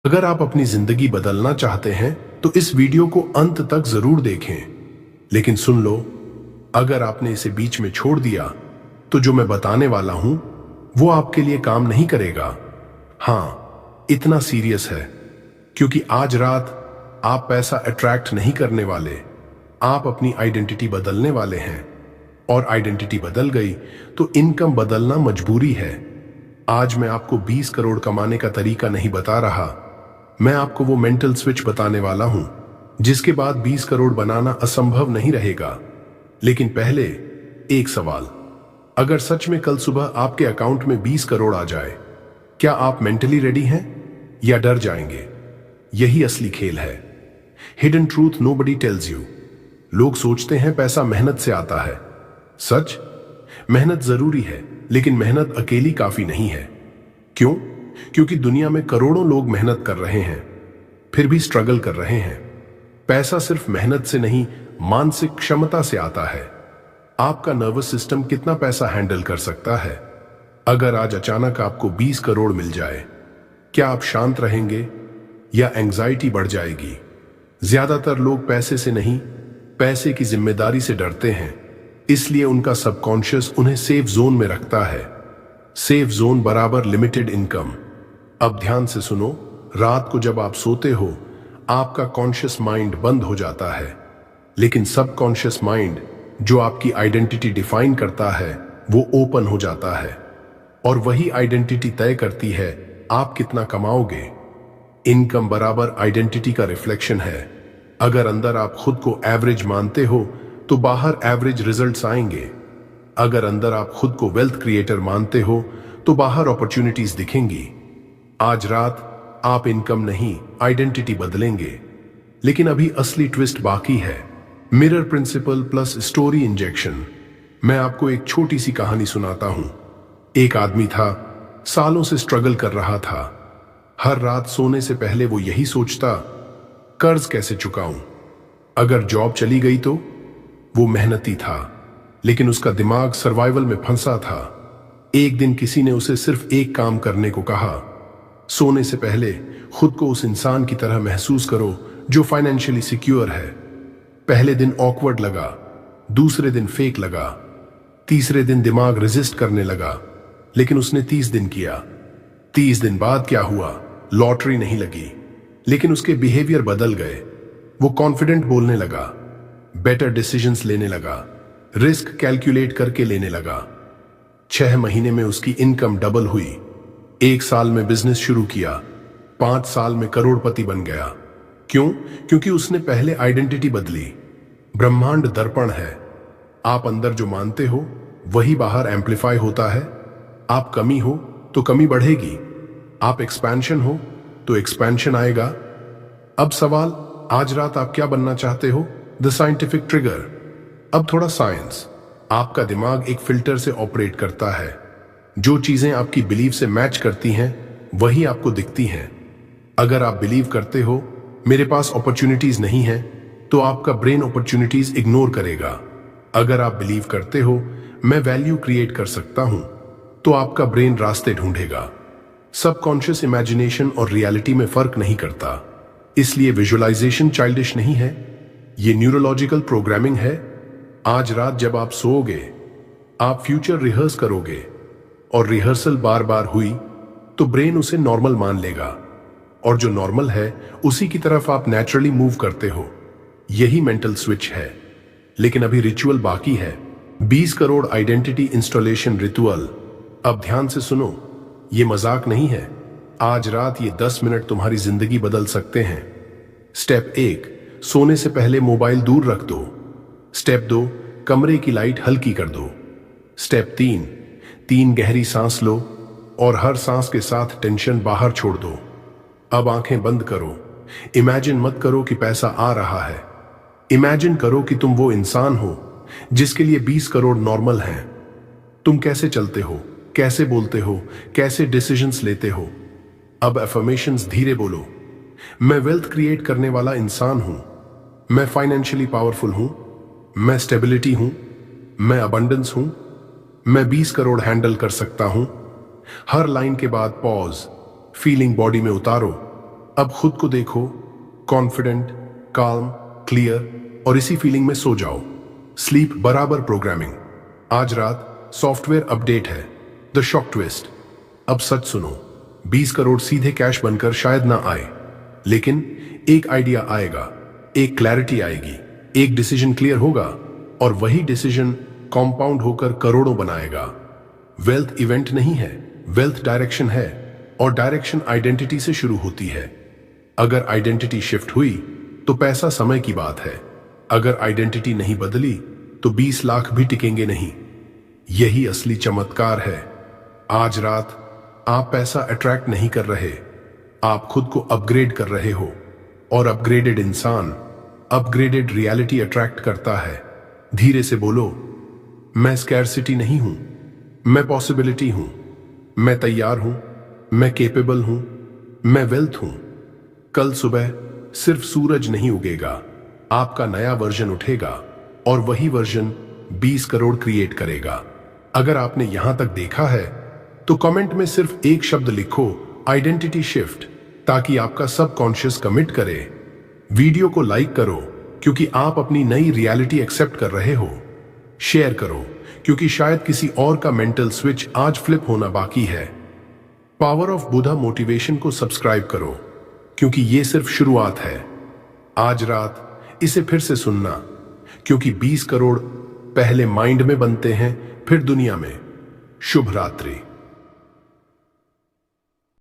अगर आप अपनी जिंदगी बदलना चाहते हैं तो इस वीडियो को अंत तक जरूर देखें। लेकिन सुन लो, अगर आपने इसे बीच में छोड़ दिया तो जो मैं बताने वाला हूं वो आपके लिए काम नहीं करेगा। हाँ, इतना सीरियस है क्योंकि आज रात आप पैसा अट्रैक्ट नहीं करने वाले, आप अपनी आइडेंटिटी बदलने वाले हैं। और आइडेंटिटी बदल गई तो इनकम बदलना मजबूरी है। आज मैं आपको 20 करोड़ कमाने का तरीका नहीं बता रहा, मैं आपको वो मेंटल स्विच बताने वाला हूं जिसके बाद 20 करोड़ बनाना असंभव नहीं रहेगा। लेकिन पहले एक सवाल, अगर सच में कल सुबह आपके अकाउंट में 20 करोड़ आ जाए, क्या आप मेंटली रेडी हैं या डर जाएंगे? यही असली खेल है। Hidden truth nobody tells you. लोग सोचते हैं पैसा मेहनत से आता है। सच, मेहनत जरूरी है, लेकिन मेहनत अकेली काफी नहीं है। क्यों? क्योंकि दुनिया में करोड़ों लोग मेहनत कर रहे हैं फिर भी स्ट्रगल कर रहे हैं। पैसा सिर्फ मेहनत से नहीं, मानसिक क्षमता से आता है। आपका नर्वस सिस्टम कितना पैसा हैंडल कर सकता है? अगर आज अचानक आपको 20 करोड़ मिल जाए, क्या आप शांत रहेंगे या एंजाइटी बढ़ जाएगी? ज्यादातर लोग पैसे से नहीं, पैसे की जिम्मेदारी से डरते हैं, इसलिए उनका सबकॉन्शियस उन्हें सेफ जोन में रखता है। सेफ जोन बराबर लिमिटेड इनकम। अब ध्यान से सुनो, रात को जब आप सोते हो आपका कॉन्शियस माइंड बंद हो जाता है, लेकिन सबकॉन्शियस माइंड जो आपकी आइडेंटिटी डिफाइन करता है वो ओपन हो जाता है। और वही आइडेंटिटी तय करती है आप कितना कमाओगे। इनकम बराबर आइडेंटिटी का रिफ्लेक्शन है। अगर अंदर आप खुद को एवरेज मानते हो तो बाहर एवरेज रिजल्ट्स आएंगे। अगर अंदर आप खुद को वेल्थ क्रिएटर मानते हो तो बाहर अपॉर्चुनिटीज दिखेंगी। आज रात आप इनकम नहीं, आइडेंटिटी बदलेंगे। लेकिन अभी असली ट्विस्ट बाकी है। Mirror principal plus story injection. मैं आपको एक छोटी सी कहानी सुनाता हूं। एक आदमी था, सालों से स्ट्रगल कर रहा था। हर रात सोने से पहले वो यही सोचता, कर्ज कैसे चुकाऊं? अगर जॉब चली गई तो? वो मेहनती था, लेकिन उसका दिमाग सर्वाइवल में फंसा था। एक दिन किसी ने उसे सिर्फ एक काम करने को कहा, सोने से पहले खुद को उस इंसान की तरह महसूस करो जो फाइनेंशियली सिक्योर है। पहले दिन ऑकवर्ड लगा, दूसरे दिन फेक लगा, तीसरे दिन दिमाग रेजिस्ट करने लगा, लेकिन उसने 30 दिन किया। 30 दिन बाद क्या हुआ? लॉटरी नहीं लगी, लेकिन उसके बिहेवियर बदल गए। वो कॉन्फिडेंट बोलने लगा, बेटर डिसीजंस लेने लगा, रिस्क कैलकुलेट करके लेने लगा। 6 महीने में उसकी इनकम डबल हुई। 1 साल में बिजनेस शुरू किया, 5 साल में करोड़पति बन गया। क्यों? क्योंकि उसने पहले आइडेंटिटी बदली। ब्रह्मांड दर्पण है। आप अंदर जो मानते हो वही बाहर एम्पलीफाई होता है। आप कमी हो तो कमी बढ़ेगी, आप एक्सपेंशन हो तो एक्सपेंशन आएगा। अब सवाल, आज रात आप क्या बनना चाहते हो? The scientific trigger. अब थोड़ा साइंस। आपका दिमाग एक फिल्टर से ऑपरेट करता है। जो चीजें आपकी बिलीव से मैच करती हैं वही आपको दिखती हैं। अगर आप बिलीव करते हो मेरे पास अपॉर्चुनिटीज नहीं है, तो आपका ब्रेन अपॉर्चुनिटीज इग्नोर करेगा। अगर आप बिलीव करते हो मैं वैल्यू क्रिएट कर सकता हूं, तो आपका ब्रेन रास्ते ढूंढेगा। सबकॉन्शियस इमेजिनेशन और रियलिटी में फर्क नहीं करता, इसलिए विजुअलाइजेशन चाइल्डिश नहीं है, ये न्यूरोलॉजिकल प्रोग्रामिंग है। आज रात जब आप सोओगे आप फ्यूचर रिहर्स करोगे, और रिहर्सल बार बार हुई तो ब्रेन उसे नॉर्मल मान लेगा, और जो नॉर्मल है उसी की तरफ आप नेचुरली मूव करते हो। यही मेंटल स्विच है। लेकिन अभी रिचुअल बाकी है। 20 करोड़ आइडेंटिटी इंस्टॉलेशन रिचुअल। अब ध्यान से सुनो, ये मजाक नहीं है। आज रात ये 10 मिनट तुम्हारी जिंदगी बदल सकते हैं। स्टेप 1, सोने से पहले मोबाइल दूर रख दो। स्टेप 2, कमरे की लाइट हल्की कर दो। स्टेप 3 गहरी सांस लो और हर सांस के साथ टेंशन बाहर छोड़ दो। अब आंखें बंद करो। इमेजिन मत करो कि पैसा आ रहा है, इमेजिन करो कि तुम वो इंसान हो जिसके लिए 20 करोड़ नॉर्मल हैं। तुम कैसे चलते हो, कैसे बोलते हो, कैसे डिसीजंस लेते हो। अब अफर्मेशंस धीरे बोलो। मैं वेल्थ क्रिएट करने वाला इंसान हूं, मैं फाइनेंशियली पावरफुल हूं, मैं स्टेबिलिटी हूं, मैं अबंडेंस हूं, मैं 20 करोड़ हैंडल कर सकता हूं। हर लाइन के बाद पॉज, फीलिंग बॉडी में उतारो। अब खुद को देखो, कॉन्फिडेंट, काम, क्लियर और इसी फीलिंग में सो जाओ। स्लीप बराबर प्रोग्रामिंग। आज रात सॉफ्टवेयर अपडेट है, द शॉक ट्विस्ट। अब सच सुनो, 20 करोड़ सीधे कैश बनकर शायद ना आए, लेकिन एक आइडिया आएगा, एक क्लैरिटी आएगी, एक डिसीजन क्लियर होगा और वही डिसीजन कॉम्पाउंड होकर करोड़ों बनाएगा। वेल्थ इवेंट नहीं है, वेल्थ डायरेक्शन है और डायरेक्शन आइडेंटिटी से शुरू होती है। अगर आइडेंटिटी शिफ्ट हुई तो पैसा समय की बात है, अगर आइडेंटिटी नहीं बदली तो 20 लाख भी टिकेंगे नहीं। यही असली चमत्कार है। आज रात आप पैसा अट्रैक्ट नहीं कर रहे, आप खुद को अपग्रेड कर रहे हो और अपग्रेडेड इंसान अपग्रेडेड रियलिटी अट्रैक्ट करता है। धीरे से बोलो, मैं स्कैरसिटी नहीं हूं, मैं पॉसिबिलिटी हूं, मैं तैयार हूं, मैं केपेबल हूं, मैं वेल्थ हूं। कल सुबह सिर्फ सूरज नहीं उगेगा, आपका नया वर्जन उठेगा और वही वर्जन 20 करोड़ क्रिएट करेगा। अगर आपने यहां तक देखा है तो कमेंट में सिर्फ एक शब्द लिखो, आइडेंटिटी शिफ्ट, ताकि आपका सबकॉन्शियस कमिट करे। वीडियो को लाइक करो क्योंकि आप अपनी नई रियलिटी एक्सेप्ट कर रहे हो। शेयर करो क्योंकि शायद किसी और का मेंटल स्विच आज फ्लिप होना बाकी है। पावर ऑफ बुधा मोटिवेशन को सब्सक्राइब करो क्योंकि ये सिर्फ शुरुआत है। आज रात इसे फिर से सुनना क्योंकि 20 करोड़ पहले माइंड में बनते हैं, फिर दुनिया में। शुभ रात्रि।